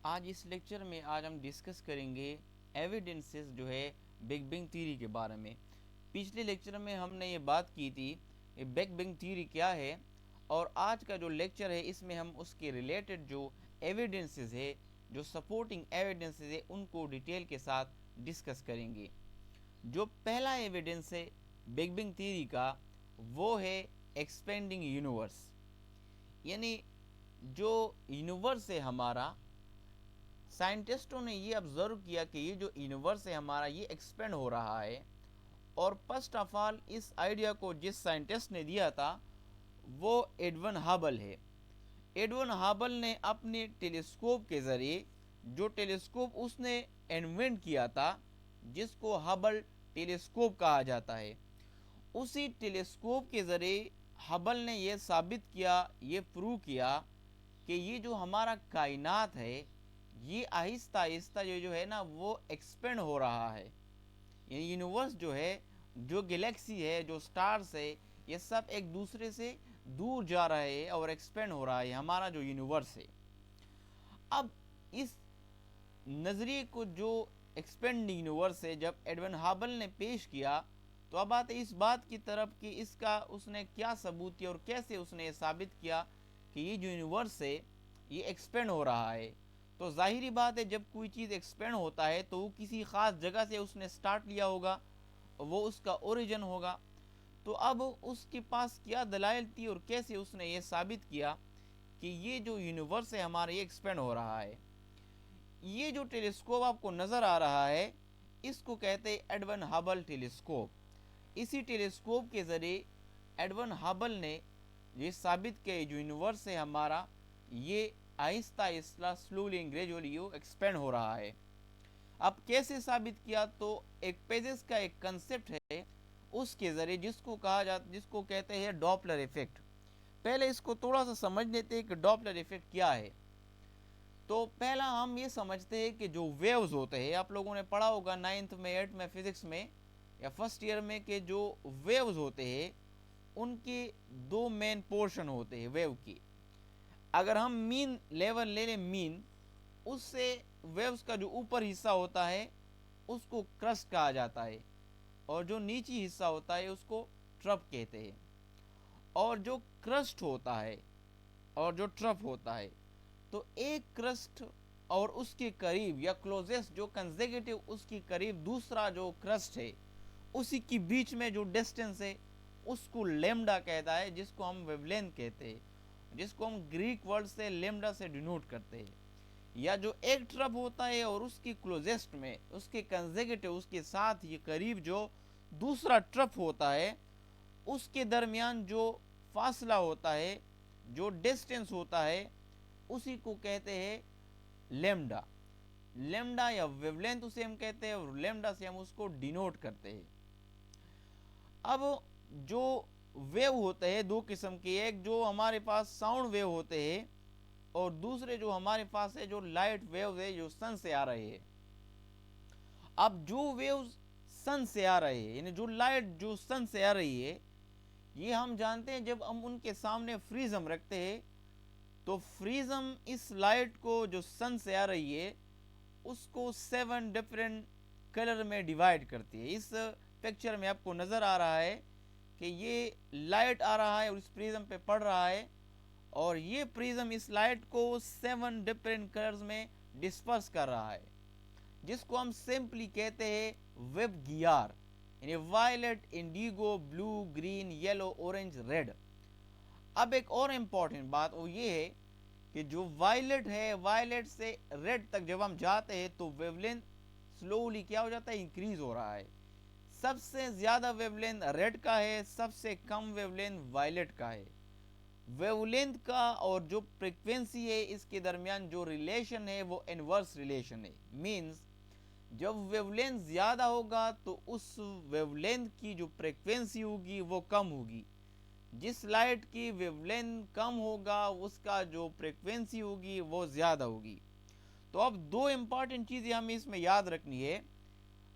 آج اس لیکچر میں ہم ڈسکس کریں گے ایویڈنسز جو ہے بگ بینگ تھیوری کے بارے میں۔ پچھلے لیکچر میں ہم نے یہ بات کی تھی کہ بگ بینگ تھیوری کیا ہے، اور آج کا جو لیکچر ہے اس میں ہم اس کے ریلیٹڈ جو ایویڈنسز ہے، جو سپورٹنگ ایویڈنسز ہے، ان کو ڈیٹیل کے ساتھ ڈسکس کریں گے۔ جو پہلا ایویڈنس ہے بگ بینگ تھیوری کا وہ ہے ایکسپینڈنگ یونیورس، یعنی جو یونیورس ہے ہمارا، سائنٹسٹوں نے یہ آبزرو کیا کہ یہ جو یونیورس ہے ہمارا یہ ایکسپینڈ ہو رہا ہے، اور فرسٹ آف آل اس آئیڈیا کو جس سائنٹسٹ نے دیا تھا وہ ایڈون ہابل ہے۔ ایڈون ہابل نے اپنے ٹیلیسکوپ کے ذریعے، جو ٹیلیسکوپ اس نے انوینٹ کیا تھا جس کو ہبل ٹیلیسکوپ کہا جاتا ہے، اسی ٹیلیسکوپ کے ذریعے ہبل نے یہ ثابت کیا، یہ پروو کیا کہ یہ جو ہمارا کائنات ہے یہ آہستہ آہستہ یہ جو ہے نا وہ ایکسپینڈ ہو رہا ہے، یعنی یونیورس جو ہے، جو گلیکسی ہے، جو سٹارز ہے، یہ سب ایک دوسرے سے دور جا رہے ہیں اور ایکسپینڈ ہو رہا ہے ہمارا جو یونیورس ہے۔ اب اس نظریے کو، جو ایکسپینڈنگ یونیورس ہے، جب ایڈون ہابل نے پیش کیا تو اب آتے اس بات کی طرف کہ اس نے کیا ثبوت کیا اور کیسے اس نے یہ ثابت کیا کہ یہ جو یونیورس ہے یہ ایکسپینڈ ہو رہا ہے۔ تو ظاہری بات ہے جب کوئی چیز ایکسپینڈ ہوتا ہے تو وہ کسی خاص جگہ سے اس نے سٹارٹ لیا ہوگا، وہ اس کا اوریجن ہوگا۔ تو اب اس کے پاس کیا دلائل تھی اور کیسے اس نے یہ ثابت کیا کہ یہ جو یونیورس ہے ہمارا یہ ایکسپینڈ ہو رہا ہے۔ یہ جو ٹیلیسکوپ آپ کو نظر آ رہا ہے اس کو کہتے ہیں ایڈون ہبل ٹیلیسکوپ۔ اسی ٹیلیسکوپ کے ذریعے ایڈون ہبل نے یہ ثابت کیا جو یونیورس ہے ہمارا یہ آہستہ آہستہ سلولی اینڈ گریجولی ایکسپینڈ ہو رہا ہے۔ اب کیسے ثابت کیا؟ تو ایک پیجز کا ایک کنسپٹ ہے اس کے ذریعے جس کو کہتے ہیں ڈاپلر ایفیکٹ۔ پہلے اس کو تھوڑا سا سمجھ لیتے ہیں کہ ڈاپلر ایفیکٹ کیا ہے۔ تو پہلا ہم یہ سمجھتے ہیں کہ جو ویوز ہوتے ہیں، آپ لوگوں نے پڑھا ہوگا 9th میں 8th میں فزکس میں یا فرسٹ ایئر میں، کہ جو ویوز ہوتے ہیں ان کے دو مین پورشن ہوتے ہیں ویو کی۔ اگر ہم مین لیول لے لیں، مین، اس سے ویوز کا جو اوپر حصہ ہوتا ہے اس کو کرسٹ کہا جاتا ہے، اور جو نیچی حصہ ہوتا ہے اس کو ٹرپ کہتے ہیں۔ اور جو کرسٹ ہوتا ہے اور جو ٹرپ ہوتا ہے، تو ایک کرسٹ اور اس کے قریب یا کلوزسٹ جو کنزیکٹیو اس کے قریب دوسرا جو کرسٹ ہے اسی کی بیچ میں جو ڈسٹنس ہے اس کو لیمڈا کہتا ہے، جس کو ہم ویو لینتھ کہتے ہیں، جس کو ہم گریک ورڈ سے لیمڈا سے ڈینوٹ کرتے ہیں۔ یا جو ایک ٹرپ ہوتا ہے اور اس کی کلوزسٹ میں، اس کے کنزیکٹیو، اس کے ساتھ یہ قریب جو دوسرا ٹرپ ہوتا ہے اس کے درمیان جو فاصلہ ہوتا ہے، جو ڈسٹنس ہوتا ہے، اسی کو کہتے ہیں لیمڈا۔ لیمڈا یا ویو لینتھ اسے ہم کہتے ہیں، اور لیمڈا سے ہم اس کو ڈینوٹ کرتے ہیں۔ اب جو ویو ہوتے ہیں دو قسم کے، ایک جو ہمارے پاس ساؤنڈ ویو ہوتے ہیں اور دوسرے جو ہمارے پاس ہے جو لائٹ ویو ہے جو سن سے آ رہے ہیں۔ اب جو ویوز سن سے آ رہے ہیں، یعنی جو لائٹ جو سن سے آ رہی ہے، یہ ہم جانتے ہیں جب ہم ان کے سامنے فریزم رکھتے ہیں تو فریزم اس لائٹ کو جو سن سے آ رہی ہے اس کو 7 ڈفرینٹ کلر میں ڈیوائیڈ کرتی ہے۔ اس پکچر میں آپ کو نظر آ رہا ہے کہ یہ لائٹ آ رہا ہے اور اس پریزم پہ پڑ رہا ہے، اور یہ پریزم اس لائٹ کو 7 ڈفرینٹ کلرز میں ڈسپرس کر رہا ہے، جس کو ہم سمپلی کہتے ہیں ویب گیار، یعنی وائلٹ، انڈیگو، بلو، گرین، یلو، اورنج، ریڈ۔ اب ایک اور امپورٹنٹ بات وہ یہ ہے کہ جو وائلٹ ہے، وائلٹ سے ریڈ تک جب ہم جاتے ہیں تو ویو لینتھ سلولی کیا ہو جاتا ہے، انکریز ہو رہا ہے۔ سب سے زیادہ ویو لینتھ ریڈ کا ہے، سب سے کم ویو لینتھ وائلٹ کا ہے۔ ویو لینتھ کا اور جو فریکوینسی ہے اس کے درمیان جو ریلیشن ہے وہ انورس ریلیشن ہے، مینز جب ویو لینتھ زیادہ ہوگا تو اس ویو لینتھ کی جو فریکوینسی ہوگی وہ کم ہوگی، جس لائٹ کی ویو لینتھ کم ہوگا اس کا جو فریکوینسی ہوگی وہ زیادہ ہوگی۔ تو اب دو امپورٹنٹ چیزیں ہمیں اس میں یاد رکھنی ہے،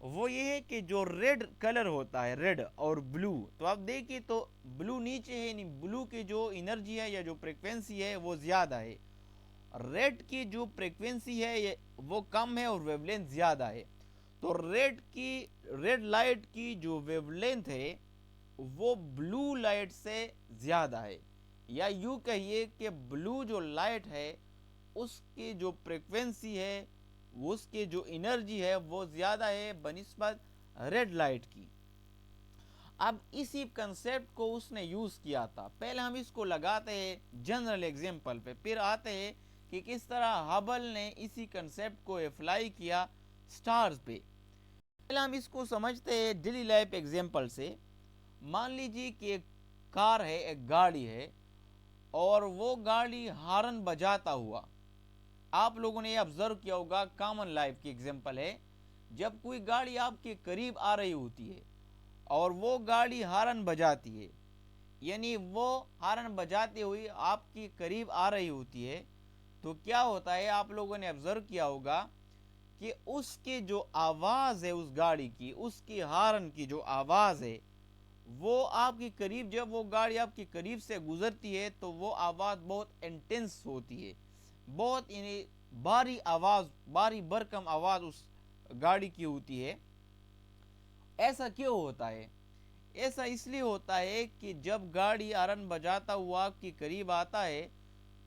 وہ یہ ہے کہ جو ریڈ کلر ہوتا ہے، ریڈ اور بلو، تو آپ دیکھیں تو بلو نیچے ہے، یعنی بلو کی جو انرجی ہے یا جو فریکوینسی ہے وہ زیادہ ہے، ریڈ کی جو فریکوینسی ہے وہ کم ہے اور ویو لینتھ زیادہ ہے. تو ریڈ لائٹ کی جو ویو لینتھ ہے وہ بلو لائٹ سے زیادہ ہے, یا یوں کہیے کہ بلو جو لائٹ ہے اس کی جو فریکوینسی ہے, اس کی جو انرجی ہے وہ زیادہ ہے بنسبت ریڈ لائٹ کی. اب اسی کنسیپٹ کو اس نے یوز کیا تھا. پہلے ہم اس کو لگاتے ہیں جنرل ایگزامپل پہ, پھر آتے ہیں کہ کس طرح ہبل نے اسی کنسیپٹ کو اپلائی کیا سٹارز پہ. پہلے ہم اس کو سمجھتے ہیں ڈیلی لائف ایگزامپل سے. مان لیجیے کہ ایک کار ہے, ایک گاڑی ہے, اور وہ گاڑی ہارن بجاتا ہوا. آپ لوگوں نے یہ آبزرو کیا ہوگا, کامن لائف کی ایگزامپل ہے. جب کوئی گاڑی آپ کے قریب آ رہی ہوتی ہے اور وہ گاڑی ہارن بجاتی ہے, یعنی وہ ہارن بجاتے ہوئی آپ کے قریب آ رہی ہوتی ہے, تو کیا ہوتا ہے آپ لوگوں نے آبزرو کیا ہوگا کہ اس کی جو آواز ہے اس گاڑی کی, اس کی ہارن کی جو آواز ہے وہ آپ کے قریب, جب وہ گاڑی آپ کے قریب سے گزرتی ہے تو وہ آواز بہت انٹینس ہوتی ہے, بہت یعنی بھاری آواز, بھاری بھرکم آواز اس گاڑی کی ہوتی ہے. ایسا کیوں ہوتا ہے؟ ایسا اس لیے ہوتا ہے کہ جب گاڑی ہارن بجاتا ہوا آپ کے قریب آتا ہے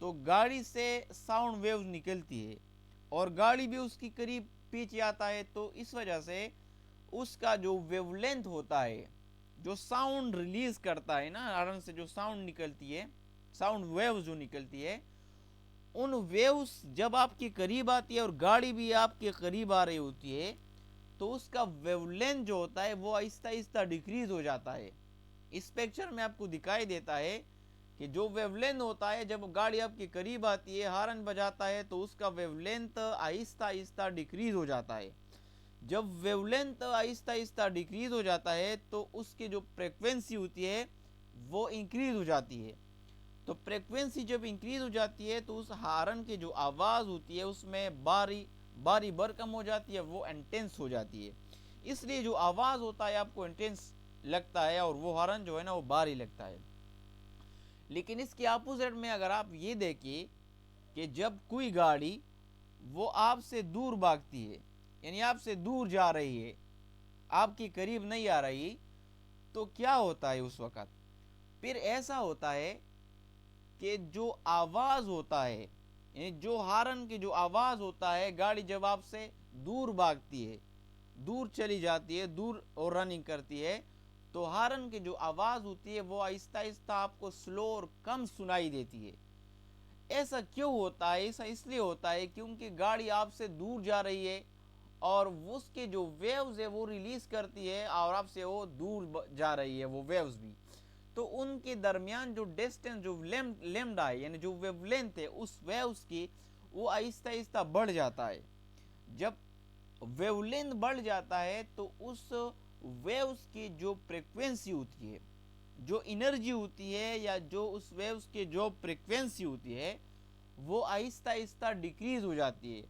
تو گاڑی سے ساؤنڈ ویوز نکلتی ہے, اور گاڑی بھی اس کی قریب پیچھے آتا ہے, تو اس وجہ سے اس کا جو ویو لینتھ ہوتا ہے, جو ساؤنڈ ریلیز کرتا ہے نا ہارن سے, جو ساؤنڈ نکلتی ہے, ساؤنڈ ویوز جو نکلتی ہے, ان ویوز جب آپ کے قریب آتی ہے اور گاڑی بھی آپ کے قریب آ رہی ہوتی ہے تو اس کا ویو لینتھ جو ہوتا ہے وہ آہستہ آہستہ ڈیکریز ہو جاتا ہے. اس پکچر میں آپ کو دکھائی دیتا ہے کہ جو ویو لینتھ ہوتا ہے جب گاڑی آپ کے قریب آتی ہے, ہارن بجاتا ہے, تو اس کا ویو لینتھ آہستہ آہستہ ڈیکریز ہو جاتا ہے. جب ویو لینتھ آہستہ آہستہ ڈیکریز ہو جاتا ہے تو اس کی جو فریکوینسی ہوتی ہے وہ انکریز ہو جاتی ہے. تو فریکوینسی جب انکریز ہو جاتی ہے تو اس ہارن کی جو آواز ہوتی ہے اس میں باری برکم ہو جاتی ہے, وہ انٹینس ہو جاتی ہے. اس لیے جو آواز ہوتا ہے آپ کو انٹینس لگتا ہے اور وہ ہارن جو ہے نا وہ باری لگتا ہے. لیکن اس کے اپوزٹ میں اگر آپ یہ دیکھیں کہ جب کوئی گاڑی وہ آپ سے دور بھاگتی ہے, یعنی آپ سے دور جا رہی ہے, آپ کے قریب نہیں آ رہی, تو کیا ہوتا ہے اس وقت؟ پھر ایسا ہوتا ہے کہ جو آواز ہوتا ہے, یعنی جو ہارن کی جو آواز ہوتا ہے, گاڑی جب آپ سے دور بھاگتی ہے, دور چلی جاتی ہے, دور اور رننگ کرتی ہے, تو ہارن کی جو آواز ہوتی ہے وہ آہستہ آہستہ آپ کو سلو اور کم سنائی دیتی ہے. ایسا کیوں ہوتا ہے؟ ایسا اس لیے ہوتا ہے کیونکہ گاڑی آپ سے دور جا رہی ہے اور اس کے جو ویوز ہے وہ ریلیز کرتی ہے, اور آپ سے وہ دور جا رہی ہے وہ ویوز بھی, تو ان کے درمیان جو ڈسٹینس, جو لیمڈا ہے یعنی جو ویو لینتھ ہے اس ویوز کی, وہ آہستہ آہستہ بڑھ جاتا ہے. جب ویو لینتھ بڑھ جاتا ہے تو اس ویوز کی جو فریکوینسی ہوتی ہے, جو انرجی ہوتی ہے, یا جو اس ویوز کی جو فریکوینسی ہوتی ہے وہ آہستہ آہستہ ڈیکریز ہو جاتی ہے.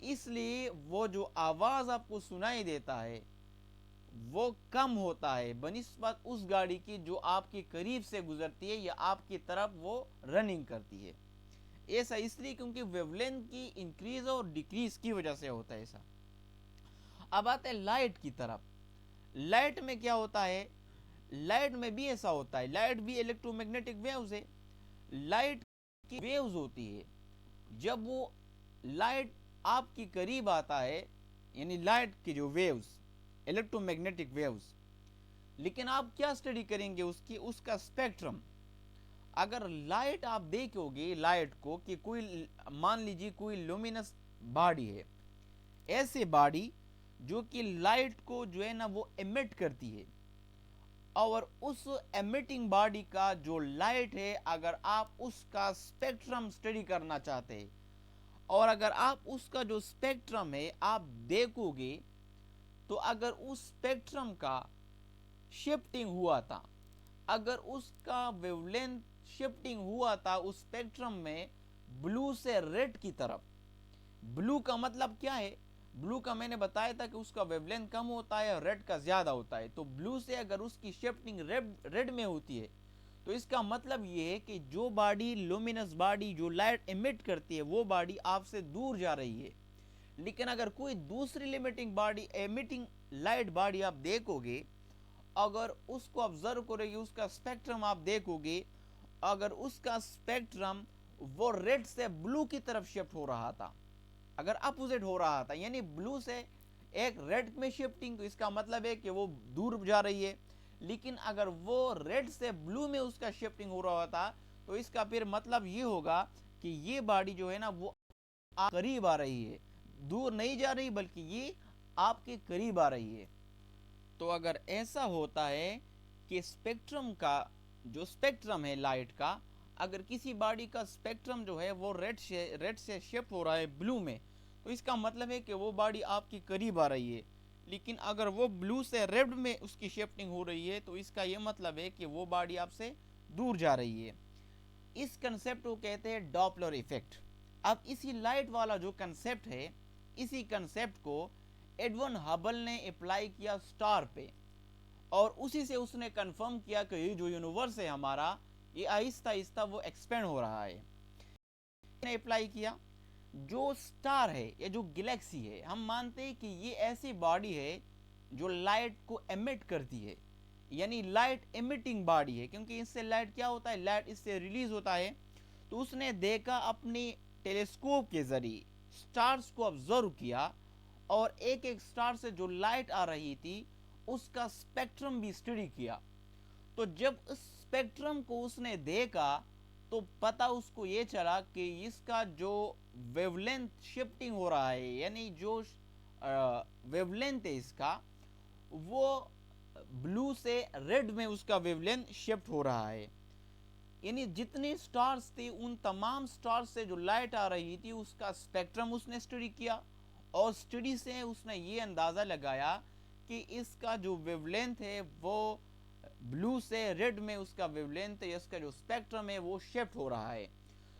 اس لیے وہ جو آواز آپ کو سنائی دیتا ہے وہ کم ہوتا ہے بنسبت اس گاڑی کی جو آپ کے قریب سے گزرتی ہے یا آپ کی طرف وہ رننگ کرتی ہے. ایسا اس لیے کیونکہ ویو لینتھ کی انکریز اور ڈیکریز کی وجہ سے ہوتا ہے ایسا. اب آتے ہیں لائٹ کی طرف. لائٹ میں کیا ہوتا ہے؟ لائٹ میں بھی ایسا ہوتا ہے, لائٹ بھی الیکٹرو میگنیٹک ویوز ہے. لائٹ کی ویوز ہوتی ہے, جب وہ لائٹ آپ کی قریب آتا ہے, یعنی لائٹ کی جو ویوز, الیکٹرو میگنیٹک ویوز, لیکن آپ کیا اسٹڈی کریں گے اس کا اسپیکٹرم. اگر لائٹ آپ دیکھو گے لائٹ کو کہ کوئی, مان لیجیے کوئی لومینس باڈی ہے, ایسے باڈی جو کہ لائٹ کو جو ہے نا وہ ایمٹ کرتی ہے, اور اس ایمیٹنگ باڈی کا جو لائٹ ہے اگر آپ اس کا اسپیکٹرم اسٹڈی کرنا چاہتے ہیں, اور اگر آپ اس کا جو اسپیکٹرم ہے آپ دیکھو گے, تو اگر اس اسپیکٹرم کا شفٹنگ ہوا تھا, اگر اس کا ویو لینتھ شفٹنگ ہوا تھا اس اسپیکٹرم میں بلو سے ریڈ کی طرف. بلو کا مطلب کیا ہے؟ بلو کا میں نے بتایا تھا کہ اس کا ویو لینتھ کم ہوتا ہے اور ریڈ کا زیادہ ہوتا ہے. تو بلو سے اگر اس کی شفٹنگ ریڈ میں ہوتی ہے تو اس کا مطلب یہ ہے کہ جو باڈی لومینس باڈی جو لائٹ ایمٹ کرتی ہے وہ باڈی آپ سے دور جا رہی ہے. لیکن اگر کوئی دوسری لیمیٹنگ باڈی ایمیٹنگ لائٹ باڈی آپ دیکھو گے, اگر اس کو آبزرو کرو گے, اس کا اسپیکٹرم آپ دیکھو گے, اگر اس کا اسپیکٹرم وہ ریڈ سے بلو کی طرف شفٹ ہو رہا تھا, اگر اپوزٹ ہو رہا تھا, یعنی بلو سے ایک ریڈ میں شفٹنگ, تو اس کا مطلب ہے کہ وہ دور جا رہی ہے. لیکن اگر وہ ریڈ سے بلو میں اس کا شفٹنگ ہو رہا تھا, تو اس کا پھر مطلب یہ ہوگا کہ یہ باڈی جو ہے نا وہ قریب آ رہی ہے, دور نہیں جا رہی بلکہ یہ آپ کے قریب آ رہی ہے. تو اگر ایسا ہوتا ہے کہ اسپیکٹرم کا جو اسپیکٹرم ہے لائٹ کا, اگر کسی باڈی کا اسپیکٹرم جو ہے وہ ریڈ سے شفٹ ہو رہا ہے بلو میں, تو اس کا مطلب ہے کہ وہ باڈی آپ کے قریب آ رہی ہے. لیکن اگر وہ بلو سے ریڈ میں اس کی شفٹنگ ہو رہی ہے, تو اس کا یہ مطلب ہے کہ وہ باڈی آپ سے دور جا رہی ہے. اس کنسیپٹ کو کہتے ہیں ڈاپلر ایفیکٹ. اب اسی لائٹ والا جو کنسیپٹ ہے, اسی کنسیپٹ کو ایڈون ہبل نے اپلائی کیا سٹار پہ, اور اسی سے اس نے کنفرم کیا کہ یہ جو یونیورس ہے ہمارا, یہ آہستہ آہستہ وہ ایکسپینڈ ہو رہا ہے. نے اپلائی کیا جو سٹار ہے یا جو گلیکسی ہے, ہم مانتے ہیں کہ یہ ایسی باڈی ہے جو لائٹ کو ایمٹ کرتی ہے, یعنی لائٹ ایمٹنگ باڈی ہے, کیونکہ اس سے لائٹ کیا ہوتا ہے, لائٹ اس سے ریلیز ہوتا ہے. تو اس نے دیکھا اپنی ٹیلیسکوپ کے ذریعے سٹارز کو آبزرو کیا, اور ایک ایک سٹار سے جو لائٹ آ رہی تھی اس کا اسپیکٹرم بھی اسٹڈی کیا. تو جب اس اسپیکٹرم کو اس نے دیکھا تو پتہ اس کو یہ چلا کہ اس کا جو ویو لینتھ شفٹنگ ہو رہا ہے, یعنی جو ویو لینتھ ہے اس کا, وہ بلو سے ریڈ میں اس کا ویو لینتھ شفٹ ہو رہا ہے. یعنی جتنے سٹارز تھے ان تمام سٹارز سے جو لائٹ آ رہی تھی اس کا اسپیکٹرم اس نے اسٹڈی کیا, اور اسٹڈی سے اس نے یہ اندازہ لگایا کہ اس کا جو ویو لینتھ ہے وہ بلو سے ریڈ میں اس کا ویو لینتھ ہے, اس کا جو اسپیکٹرم ہے وہ شفٹ ہو رہا ہے.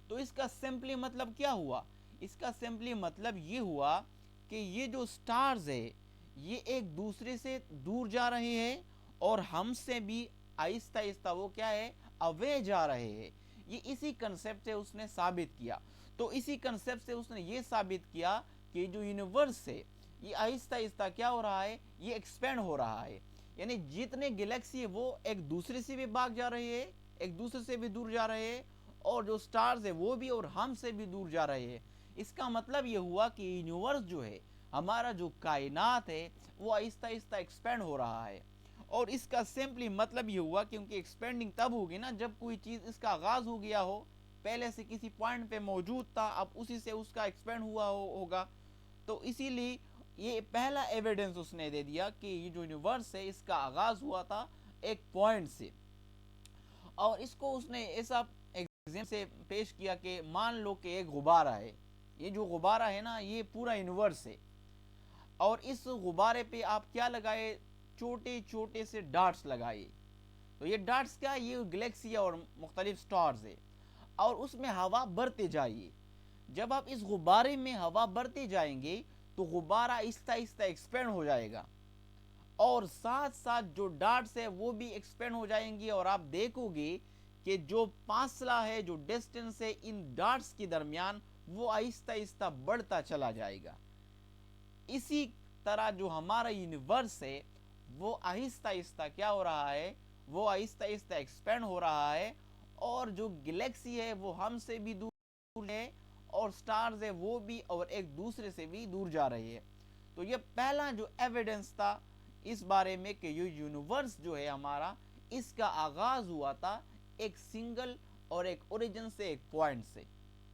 تو اس کا سمپلی مطلب کیا ہوا, اس کا سمپلی مطلب یہ ہوا کہ یہ جو سٹارز ہے یہ ایک دوسرے سے دور جا رہے ہیں, اور ہم سے بھی آہستہ آہستہ وہ کیا ہے, اوے جا رہے ہیں. یہ اسی کنسیپٹ سے اس نے ثابت کیا. تو اسی کنسیپٹ سے اس نے یہ ثابت کیا کہ جو یونیورس ہے یہ آہستہ آہستہ کیا ہو رہا ہے, یہ ایکسپینڈ ہو رہا ہے. یعنی جتنے گلیکسی ہے وہ ایک دوسرے سے بھی بھاگ جا رہے ہیں, ایک دوسرے سے بھی دور جا رہے ہیں, اور جو سٹارز ہے وہ بھی اور ہم سے بھی دور جا رہے ہیں. اس کا مطلب یہ ہوا کہ یونیورس جو ہے, ہمارا جو کائنات ہے, وہ آہستہ آہستہ ایکسپینڈ ہو رہا ہے. اور اس کا سمپلی مطلب یہ ہوا کیونکہ ایکسپینڈنگ تب ہوگی نا جب کوئی چیز اس کا آغاز ہو گیا ہو, پہلے سے کسی پوائنٹ پہ موجود تھا, اب اسی سے اس کا ایکسپینڈ ہوا ہوگا. تو اسی لیے یہ پہلا ایویڈنس اس نے دے دیا کہ یہ جو یونیورس ہے اس کا آغاز ہوا تھا ایک پوائنٹ سے. اور اس کو اس نے ایسا ایگزامپل سے پیش کیا کہ مان لو کہ ایک غبارہ ہے, یہ جو غبارہ ہے نا یہ پورا یونیورس ہے, اور اس غبارے پہ آپ کیا لگائے, چھوٹے چھوٹے سے ڈاٹس لگائے. تو یہ ڈاٹس کیا, یہ گلیکسی اور مختلف سٹارز ہے, اور اس میں ہوا بھرتے جائیے. جب آپ اس غبارے میں ہوا بھرتے جائیں گے تو غبارہ آہستہ آہستہ ایکسپینڈ ہو جائے گا, اور ساتھ ساتھ جو ڈاٹس ہے وہ بھی ایکسپینڈ ہو جائیں گی, اور آپ دیکھو گے کہ جو فاصلہ ہے, جو ڈسٹنس ہے ان ڈاٹس کے درمیان, وہ آہستہ آہستہ بڑھتا چلا جائے گا. اسی طرح جو ہمارا یونیورس ہے وہ آہستہ آہستہ کیا ہو رہا ہے, وہ آہستہ آہستہ ایکسپینڈ ہو رہا ہے, اور جو گلیکسی ہے وہ ہم سے بھی دور ہے, اور سٹارز ہے وہ بھی اور ایک دوسرے سے بھی دور جا رہی ہے. تو یہ پہلا جو ایویڈنس تھا اس بارے میں کہ یہ یونیورس جو ہے ہمارا, اس کا آغاز ہوا تھا ایک سنگل اور ایک اوریجن سے, ایک پوائنٹ سے.